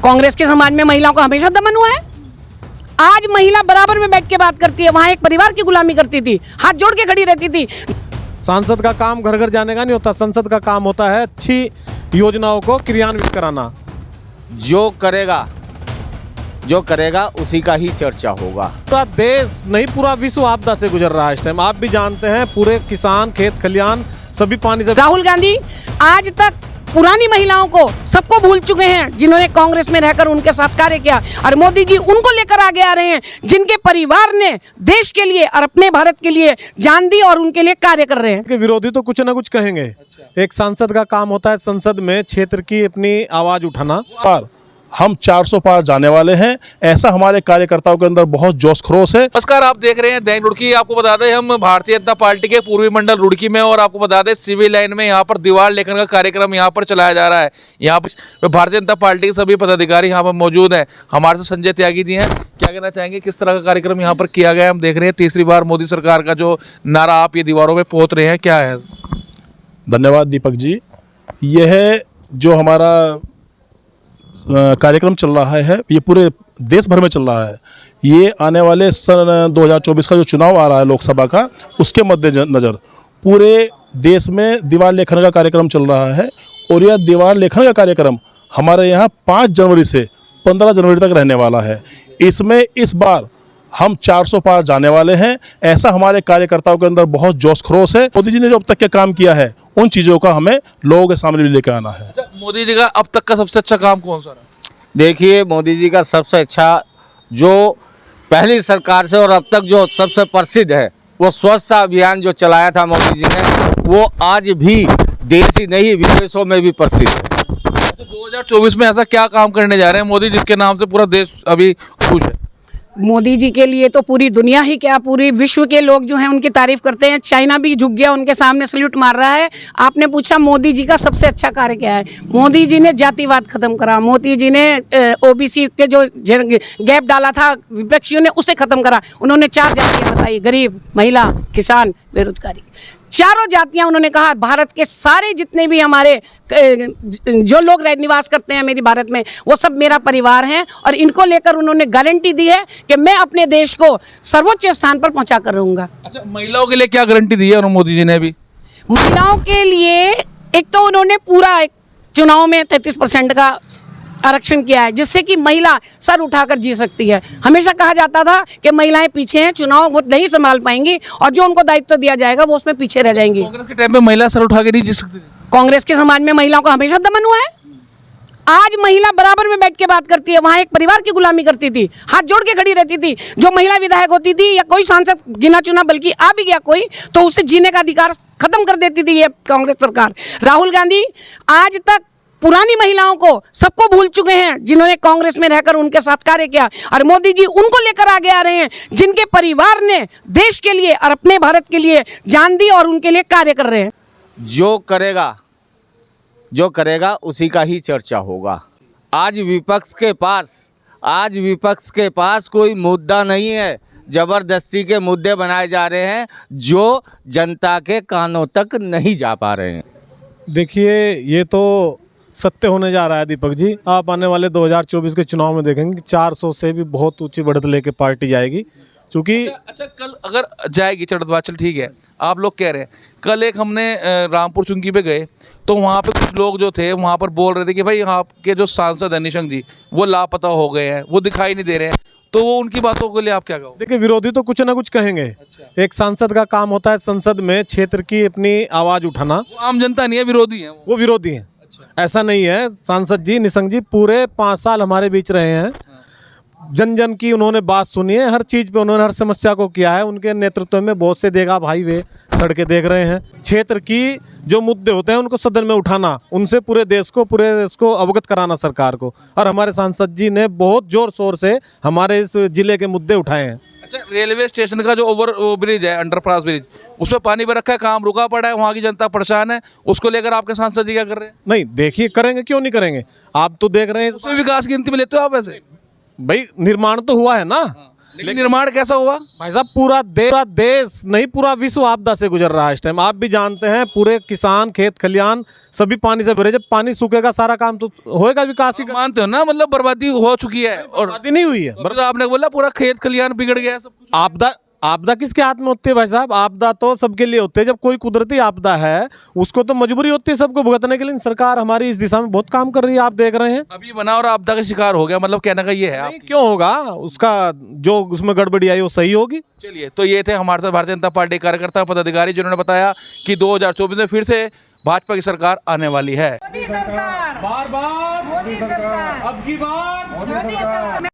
कांग्रेस के समाज में महिलाओं का हमेशा दमन हुआ है। आज महिला बराबर में बैठ के बात करती है, वहां एक परिवार की गुलामी करती थी, हाथ जोड़ के खड़ी रहती थी। सांसद का काम घर घर जाने का नहीं होता, संसद का काम होता है अच्छी योजनाओं को क्रियान्वित कराना। जो करेगा उसी का ही चर्चा होगा। पूरा देश नहीं, पूरा विश्व आपदा से गुजर रहा है इस टाइम। आप भी जानते हैं, पूरे किसान, खेत खलियान सभी पानी से। राहुल गांधी आज तक पुरानी महिलाओं को सबको भूल चुके हैं जिन्होंने कांग्रेस में रहकर उनके साथ कार्य किया, और मोदी जी उनको लेकर आगे आ रहे हैं जिनके परिवार ने देश के लिए और अपने भारत के लिए जान दी और उनके लिए कार्य कर रहे हैं। कि विरोधी तो कुछ ना कुछ कहेंगे। एक सांसद का काम होता है संसद में क्षेत्र की अपनी आवाज उठाना। पर हम 400 पार जाने वाले हैं, ऐसा हमारे कार्यकर्ताओं के अंदर बहुत जोश खरोश है। नमस्कार, आप देख रहे हैं दैनिक रुड़की। आपको बता दें हम भारतीय जनता पार्टी के पूर्वी मंडल रुड़की में, और आपको बता दें सिविल लाइन में यहाँ पर दीवार लेखन का कार्यक्रम यहाँ पर चलाया जा रहा है। यहाँ पर भारतीय जनता पार्टी के सभी पदाधिकारी यहाँ पर मौजूद हैं। हमारे साथ संजय त्यागी जी हैं। क्या कहना चाहेंगे, किस तरह का कार्यक्रम यहाँ पर किया गया? हम देख रहे हैं तीसरी बार मोदी सरकार का जो नारा आप ये दीवारों में पोत रहे हैं, क्या है? धन्यवाद दीपक जी। यह जो हमारा कार्यक्रम चल रहा है ये पूरे देश भर में चल रहा है। ये आने वाले सन 2024 का जो चुनाव आ रहा है लोकसभा का, उसके मद्देनज़र पूरे देश में दीवार लेखन का कार्यक्रम चल रहा है। और यह दीवार लेखन का कार्यक्रम हमारे यहाँ 5 जनवरी से 15 जनवरी तक रहने वाला है। इसमें इस बार हम 400 पार जाने वाले हैं, ऐसा हमारे कार्यकर्ताओं के अंदर बहुत जोश खरोश है। मोदी जी ने जो अब तक क्या काम किया है, उन चीज़ों का हमें लोगों के सामने लेकर आना है। अच्छा, मोदी जी का अब तक का सबसे अच्छा काम कौन सा रहा? देखिए, मोदी जी का सबसे अच्छा जो पहली सरकार से और अब तक जो सबसे प्रसिद्ध है, वो स्वच्छता अभियान जो चलाया था मोदी जी ने, वो आज भी देश ही नहीं विदेशों में भी प्रसिद्ध है। तो 2024 में ऐसा क्या काम करने जा रहे हैं मोदी जिसके नाम से पूरा देश अभी खुश है? मोदी जी के लिए तो पूरी दुनिया ही क्या, पूरी विश्व के लोग जो हैं उनकी तारीफ करते हैं। चाइना भी झुक गया, उनके सामने सल्यूट मार रहा है। आपने पूछा मोदी जी का सबसे अच्छा कार्य क्या है? मोदी जी ने जातिवाद खत्म करा, मोदी जी ने ओबीसी के जो गैप डाला था विपक्षियों ने, उसे खत्म करा। उन्होंने 4 जातियां बताई, गरीब, महिला, किसान, बेरोजगारी। चारों जातियां उन्होंने कहा भारत के सारे जितने भी हमारे जो लोग निवास करते हैं मेरी भारत में, वो सब मेरा परिवार हैं। और इनको लेकर उन्होंने गारंटी दी है कि मैं अपने देश को सर्वोच्च स्थान पर पहुंचा कर रहूंगा। अच्छा, महिलाओं के लिए क्या गारंटी दी है मोदी जी ने? अभी महिलाओं के लिए एक तो उन्होंने पूरा चुनाव में 33% का आरक्षण किया है, जिससे कि महिला सर उठाकर जी सकती है। हमेशा कहा जाता था कि महिलाएं पीछे हैं, चुनाव वो नहीं संभाल पाएंगी और जो उनको दायित्व दिया जाएगा वो उसमें पीछे रह जाएंगी। कांग्रेस के टाइम पे महिला सर उठा के नहीं जी सकती? कांग्रेस के समाज में महिलाओं का हमेशा दमन हुआ है। आज महिला बराबर में बैठ के बात करती है, वहां एक परिवार की गुलामी करती थी, हाथ जोड़ के खड़ी रहती थी। जो महिला विधायक होती थी या कोई सांसद गिना चुना बल्कि आ भी गया कोई, तो उसे जीने का अधिकार खत्म कर देती थी ये कांग्रेस सरकार। राहुल गांधी आज तक पुरानी महिलाओं को सबको भूल चुके हैं जिन्होंने कांग्रेस में रहकर उनके साथ कार्य किया, और मोदी जी उनको लेकर आगे आ रहे हैं जिनके परिवार ने देश के लिए और अपने भारत के लिए जान दी और उनके लिए कार्य कर रहे हैं। जो करेगा उसी का ही चर्चा होगा। आज विपक्ष के पास कोई मुद्दा नहीं है। जबरदस्ती के मुद्दे बनाए जा रहे हैं जो जनता के कानों तक नहीं जा पा रहे हैं। देखिए, ये तो सत्य होने जा रहा है दीपक जी। आप आने वाले 2024 के चुनाव में देखेंगे 400 से भी बहुत ऊंची बढ़त लेके पार्टी जाएगी, क्योंकि अच्छा कल अगर जाएगी चढ़त, चल ठीक है, आप लोग कह रहे हैं। कल एक हमने रामपुर चुंगी पे गए तो वहाँ पे कुछ लोग जो थे वहाँ पर बोल रहे थे कि भाई यहाँ के जो सांसद है निशंक जी, वो लापता हो गए हैं, वो दिखाई नहीं दे रहे हैं। तो वो उनकी बातों के लिए आप क्या कहोगे? देखिए, विरोधी तो कुछ ना कुछ कहेंगे। एक सांसद का काम होता है संसद में क्षेत्र की अपनी आवाज उठाना। वो आम जनता नहीं है, विरोधी है वो विरोधी हैं। ऐसा नहीं है। सांसद जी, निशंक जी पूरे 5 साल हमारे बीच रहे हैं। जन जन की उन्होंने बात सुनी है, हर चीज़ पे उन्होंने हर समस्या को किया है। उनके नेतृत्व में बहुत से देगा भाई वे सड़कें देख रहे हैं। क्षेत्र की जो मुद्दे होते हैं उनको सदन में उठाना, उनसे पूरे देश को अवगत कराना सरकार को। और हमारे सांसद जी ने बहुत जोर शोर से हमारे इस जिले के मुद्दे उठाए हैं। अच्छा, रेलवे स्टेशन का जो ओवर ब्रिज है, अंडरपास ब्रिज, उसमें पानी भर रखा है, काम रुका पड़ा है, वहाँ की जनता परेशान है। उसको लेकर आपके सांसद जी क्या कर रहे हैं? नहीं, देखिए, करेंगे क्यों नहीं करेंगे। आप तो देख रहे हैं उसमें विकास की गिनती में लेते हो आप? वैसे भाई निर्माण तो हुआ है ना। लेकिन निर्माण कैसा हुआ? भाई साहब पूरा देश नहीं, पूरा विश्व आपदा से गुजर रहा है इस टाइम। आप भी जानते हैं, पूरे किसान, खेत खलियान सभी पानी से भरे। जब पानी सूखेगा सारा काम तो होएगा विकास ही। मानते हो ना, मतलब बर्बादी हो चुकी है और बर्बादी नहीं हुई है। तो आपने बोला पूरा खेत खलियान बिगड़ गया सब कुछ। आपदा किसके हाथ में होती है भाई साहब? आपदा तो सबके लिए होती है। जब कोई कुदरती आपदा है उसको तो मजबूरी होती है सबको भुगतने के लिए। सरकार हमारी इस दिशा में बहुत काम कर रही है, आप देख रहे हैं। अभी बना और आपदा का शिकार हो गया, मतलब कहने का ये है नहीं, क्यों होगा? उसका जो उसमें गड़बड़ी आई वो सही होगी। चलिए, तो ये थे हमारे साथ भारतीय जनता पार्टी कार्यकर्ता पदाधिकारी जिन्होंने बताया कि 2024 में फिर से भाजपा की सरकार आने वाली है। मोदी सरकार, बार बार मोदी सरकार, अब की बार मोदी सरकार।